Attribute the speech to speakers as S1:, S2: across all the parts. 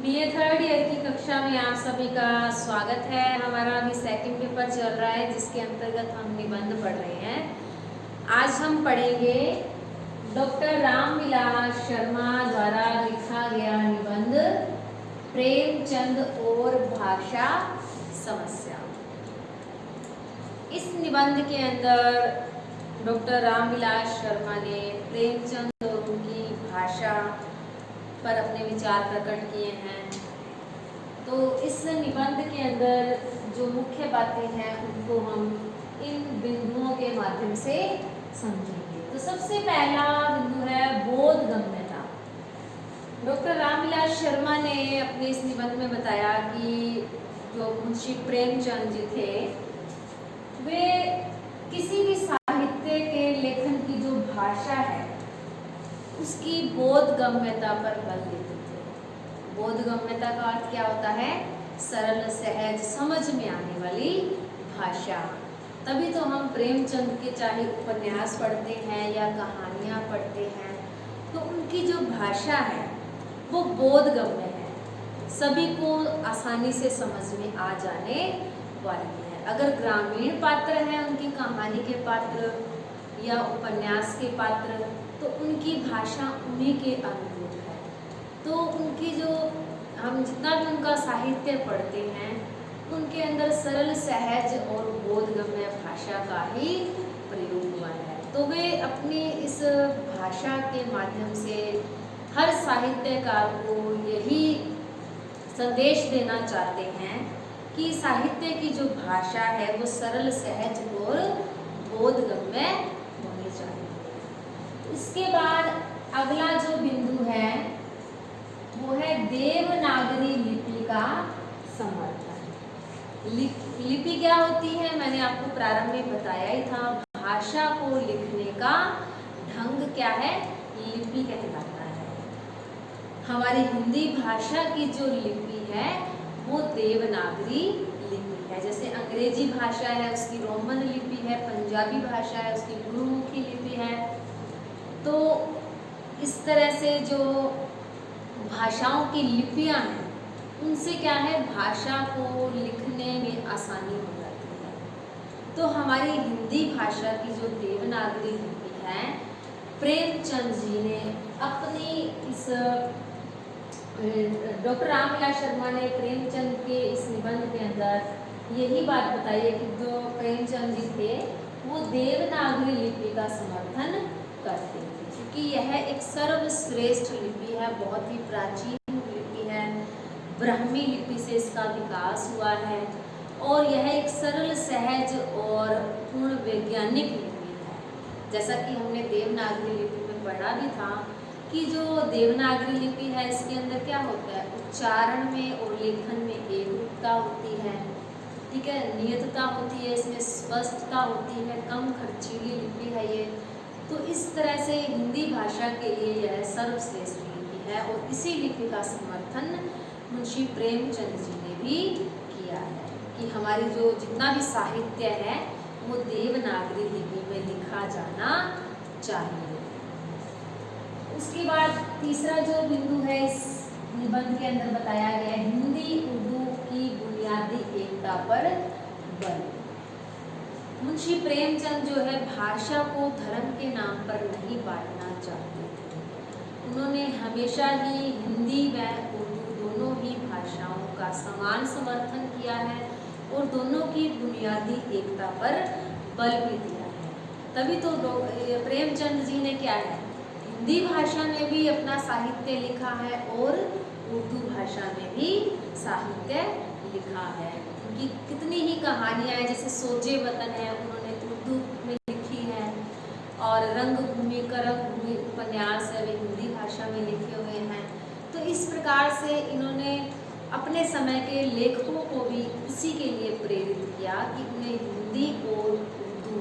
S1: BA third year की कक्षा में आप सभी का स्वागत है। हमारा अभी सेकंड पेपर चल रहा है जिसके अंतर्गत हम निबंध पढ़ रहे हैं। आज हम पढ़ेंगे डॉक्टर रामविलास शर्मा द्वारा लिखा गया निबंध प्रेमचंद और भाषा समस्या। इस निबंध के अंदर डॉक्टर रामविलास शर्मा ने प्रेमचंद और उनकी भाषा पर अपने विचार प्रकट किए हैं। तो इस निबंध के अंदर जो मुख्य बातें हैं उनको हम इन बिंदुओं के माध्यम से समझेंगे। तो सबसे पहला बिंदु है बोधगम्यता। डॉक्टर रामविलास शर्मा ने अपने इस निबंध में बताया कि जो मुंशी प्रेमचंद जी थे वे किसी भी साहित्य के लेखन की जो भाषा है उसकी बोधगम्यता पर बल देते थे। बोधगम्यता का अर्थ क्या होता है? सरल, सहज, समझ में आने वाली भाषा। तभी तो हम प्रेमचंद के चाहे उपन्यास पढ़ते हैं या कहानियाँ पढ़ते हैं तो उनकी जो भाषा है वो बोधगम्य है, सभी को आसानी से समझ में आ जाने वाली है। अगर ग्रामीण पात्र हैं, उनकी कहानी के पात्र या उपन्यास के पात्र, तो उनकी भाषा उन्हीं के अनुरूप है। तो उनकी जो हम जितना भी उनका साहित्य पढ़ते हैं उनके अंदर सरल, सहज और बोधगम्य भाषा का ही प्रयोग हुआ है। तो वे अपनी इस भाषा के माध्यम से हर साहित्यकार को यही संदेश देना चाहते हैं कि साहित्य की जो भाषा है वो सरल, सहज और बोधगम्य होनी चाहिए। इसके बाद अगला जो बिंदु है वो है देवनागरी लिपि का समर्थन। लिपि क्या होती है? मैंने आपको प्रारंभ में बताया ही था। भाषा को लिखने का ढंग क्या है? लिपि कहलाता है। हमारी हिंदी भाषा की जो लिपि है वो देवनागरी लिपि है। जैसे अंग्रेजी भाषा है उसकी रोमन लिपि है, पंजाबी भाषा है उसकी गुरुमुखी लिपि है। तो इस तरह से जो भाषाओं की लिपियां हैं उनसे क्या है, भाषा को लिखने में आसानी हो जाती है। तो हमारी हिंदी भाषा की जो देवनागरी लिपि है, प्रेमचंद जी ने अपनी इस डॉक्टर रामविलास शर्मा ने प्रेमचंद के इस निबंध के अंदर यही बात बताई है कि जो प्रेमचंद जी थे वो देवनागरी लिपि का समर्थन करते थे, क्योंकि यह एक सर्वश्रेष्ठ लिपि है, बहुत ही प्राचीन लिपि है। ब्राह्मी लिपि से इसका विकास हुआ है और यह एक सरल, सहज और पूर्ण वैज्ञानिक लिपि है। जैसा कि हमने देवनागरी लिपि में पढ़ा भी था कि जो देवनागरी लिपि है इसके अंदर क्या होता है, उच्चारण में और लेखन में एकरूपता होती है, ठीक है, नियतता होती है, इसमें स्पष्टता होती है, कम खर्चीली लिपि है ये। तो इस तरह से हिंदी भाषा के लिए यह सर्वश्रेष्ठ लिपि है और इसी लिपि का समर्थन मुंशी प्रेमचंद जी ने भी किया है कि हमारी जो जितना भी साहित्य है वो देवनागरी लिपि में लिखा जाना चाहिए। उसके बाद तीसरा जो बिंदु है इस निबंध के अंदर बताया गया है, हिंदी उर्दू की बुनियादी एकता पर बल। मुंशी प्रेमचंद जो है भाषा को धर्म के नाम पर नहीं बांटना चाहते थे। उन्होंने हमेशा ही हिंदी व उर्दू दोनों ही भाषाओं का समान समर्थन किया है और दोनों की बुनियादी एकता पर बल भी दिया है। तभी तो प्रेमचंद जी ने क्या है, हिंदी भाषा में भी अपना साहित्य लिखा है और उर्दू भाषा में भी साहित्य लिखा है। उनकी कितनी ही कहानियाँ हैं, जैसे सोजे वतन है उन्होंने उर्दू में लिखी है और रंगभूमि, करमभूमि उपन्यास है वे हिंदी भाषा में लिखे हुए हैं। तो इस प्रकार से इन्होंने अपने समय के लेखकों को भी इसी के लिए प्रेरित किया कि उन्हें हिंदी और उर्दू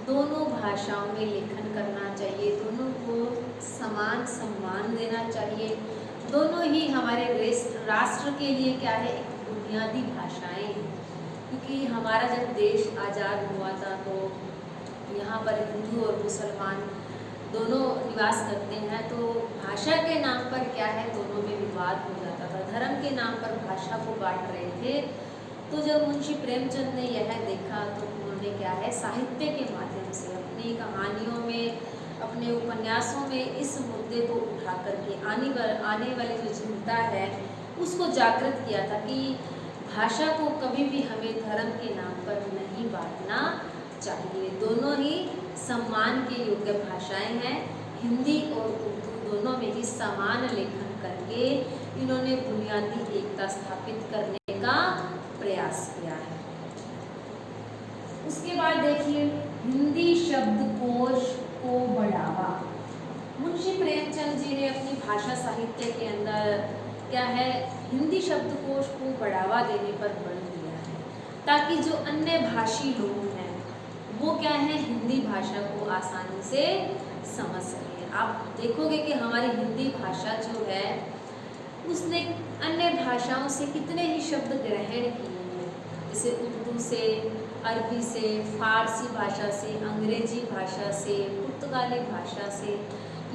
S1: दोनों भाषाओं में लेखन करना चाहिए, दोनों को समान सम्मान देना चाहिए। दोनों ही हमारे राष्ट्र के लिए क्या है, एक बुनियादी भाषाएं हैं। क्योंकि हमारा जब देश आज़ाद हुआ था तो यहाँ पर हिंदू और मुसलमान दोनों निवास करते हैं, तो भाषा के नाम पर क्या है, दोनों में विवाद हो जाता था। धर्म के नाम पर भाषा को बांट रहे थे। तो जब मुंशी प्रेमचंद ने यह देखा तो उन्होंने क्या है, साहित्य के माध्यम से अपनी कहानियों में, अपने उपन्यासों में इस मुद्दे को उठा करके आने वाली जो चिंता है उसको जागृत किया था कि भाषा को कभी भी हमें धर्म के नाम पर नहीं बांटना चाहिए। दोनों ही सम्मान के योग्य भाषाएं हैं। हिंदी और उर्दू दोनों में ही समान लेखन करके इन्होंने बुनियादी एकता स्थापित करने का प्रयास किया है। उसके बाद देखिए, हिंदी शब्दकोश को बढ़ावा। मुंशी प्रेमचंद जी ने अपनी भाषा साहित्य के अंदर क्या है, हिंदी शब्दकोश को बढ़ावा देने पर बल दिया है, ताकि जो अन्य भाषी लोग हैं वो क्या है, हिंदी भाषा को आसानी से समझ सकें। आप देखोगे कि हमारी हिंदी भाषा जो है उसने अन्य भाषाओं से कितने ही शब्द ग्रहण किए हैं, जैसे उर्दू से, अरबी से, फारसी भाषा से, अंग्रेजी भाषा से, पुर्तगाली भाषा से।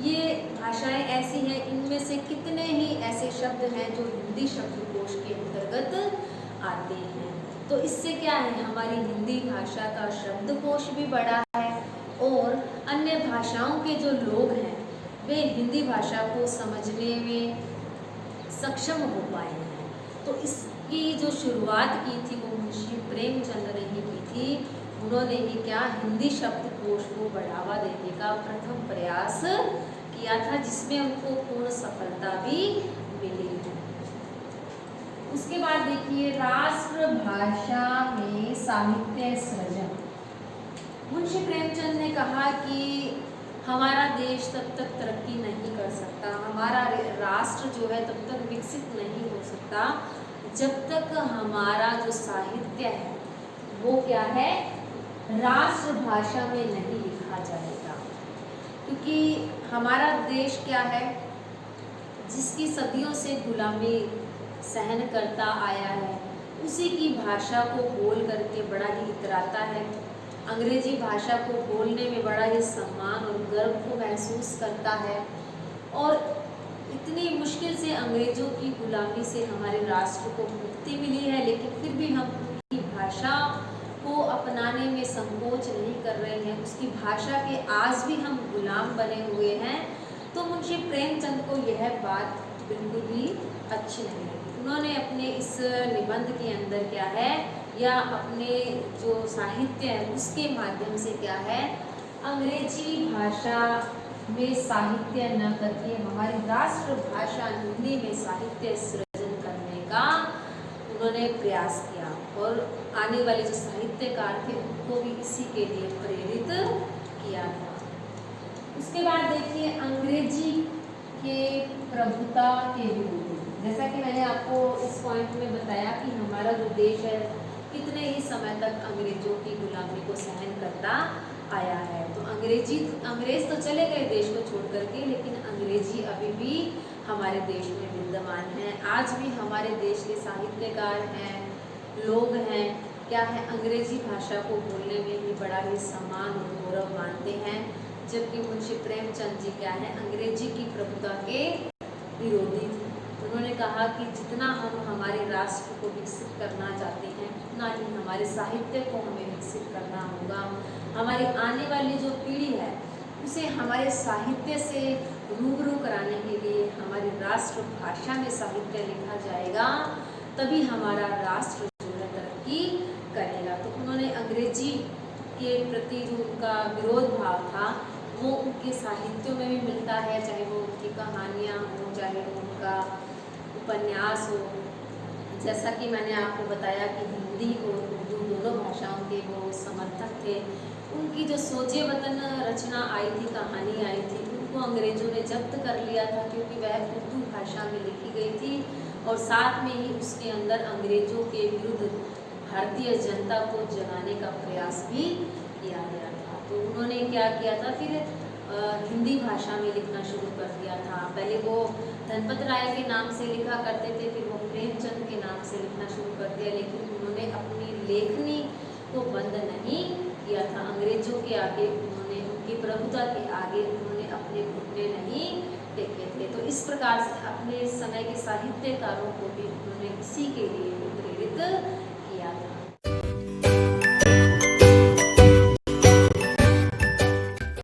S1: ये भाषाएं ऐसी हैं, इनमें से कितने ही ऐसे शब्द हैं जो हिंदी शब्दकोश के अंतर्गत आते हैं। तो इससे क्या है, हमारी हिंदी भाषा का शब्दकोश भी बढ़ा है और अन्य भाषाओं के जो लोग हैं वे हिंदी भाषा को समझने में सक्षम हो पाए हैं। तो इसकी जो शुरुआत की थी वो मुंशी प्रेमचंद ने ही की थी। उन्होंने ही क्या, हिंदी शब्दकोश को बढ़ावा देने का प्रथम प्रयास किया था, जिसमें उनको पूर्ण सफलता भी मिली है। उसके बाद देखिए, राष्ट्रभाषा में साहित्य सृजन। मुंशी प्रेमचंद ने कहा कि हमारा देश तब तक तरक्की नहीं कर सकता, हमारा राष्ट्र जो है तब तक विकसित नहीं हो सकता जब तक हमारा जो साहित्य है वो क्या है, राष्ट्रभाषा में नहीं लिखा जाएगा। क्योंकि हमारा देश क्या है, जिसकी सदियों से गुलामी सहन करता आया है, उसी की भाषा को बोल करके बड़ा ही इतराता है। अंग्रेजी भाषा को बोलने में बड़ा ही सम्मान और गर्व को महसूस करता है। और इतनी मुश्किल से अंग्रेजों की गुलामी से हमारे राष्ट्र को मुक्ति मिली है, लेकिन फिर भी हम उनकी भाषा को अपनाने में संकोच नहीं कर रहे हैं, उसकी भाषा के आज भी हम गुलाम बने हुए हैं। तो मुंशी प्रेमचंद को यह बात बिल्कुल भी अच्छी नहीं लगी। उन्होंने अपने इस निबंध के अंदर क्या है, या अपने जो साहित्य है उसके माध्यम से क्या है, अंग्रेजी भाषा में साहित्य न करके हमारी राष्ट्रभाषा हिंदी में साहित्य सृजन करने का उन्होंने प्रयास किया। और आने वाले जो साहित्यकार थे उनको भी इसी के लिए प्रेरित किया था। उसके बाद देखिए, अंग्रेजी के प्रभुता के विरोधी। जैसा कि मैंने आपको इस पॉइंट में बताया कि हमारा जो देश है कितने ही समय तक अंग्रेजों की गुलामी को सहन करता आया है। तो अंग्रेज तो चले गए देश को छोड़ करके, लेकिन अंग्रेजी अभी भी हमारे देश में विद्यमान है। आज भी हमारे देश के साहित्यकार हैं, लोग हैं, क्या है, अंग्रेजी भाषा को बोलने में ही बड़ा ही सम्मान और गौरव मानते हैं। जबकि मुंशी प्रेमचंद जी क्या है, अंग्रेजी की प्रभुता के विरोधी थे। उन्होंने कहा कि जितना हम हमारे राष्ट्र को विकसित करना चाहते हैं उतना ही हमारे साहित्य को हमें विकसित करना होगा। हमारी आने वाली जो पीढ़ी है उसे हमारे साहित्य से रूबरू कराने के लिए हमारी राष्ट्रभाषा में साहित्य लिखा जाएगा, तभी हमारा राष्ट्र जो है तरक्की करेगा। तो उन्होंने अंग्रेजी के प्रति जो उनका विरोध भाव था वो उनके साहित्यों में भी मिलता है, चाहे वो उनकी कहानियाँ हों, चाहे वो उनका उपन्यास हो। जैसा कि मैंने आपको बताया कि हिंदी और उर्दू दोनों भाषाओं के वो समर्थक थे। उनकी जो सोचे वतन रचना आई थी, कहानी आई थी, उनको अंग्रेजों ने जब्त कर लिया था क्योंकि वह उर्दू भाषा में लिखी गई थी और साथ में ही उसके अंदर अंग्रेजों के विरुद्ध भारतीय जनता को जगाने का प्रयास भी किया गया था। तो उन्होंने क्या किया था, फिर हिंदी भाषा में लिखना शुरू कर दिया था। पहले वो धनपत राय के नाम से लिखा करते थे, फिर वो प्रेमचंद के नाम से लिखना शुरू कर दिया, लेकिन उन्होंने अपनी लेखनी को बंद नहीं किया था। अंग्रेजों के आगे उन्होंने उनकी प्रभुता के आगे उन्होंने अपने घुटने नहीं टेके थे। तो इस प्रकार से अपने समय के साहित्यकारों को भी उन्होंने इसी के लिए प्रेरित किया था।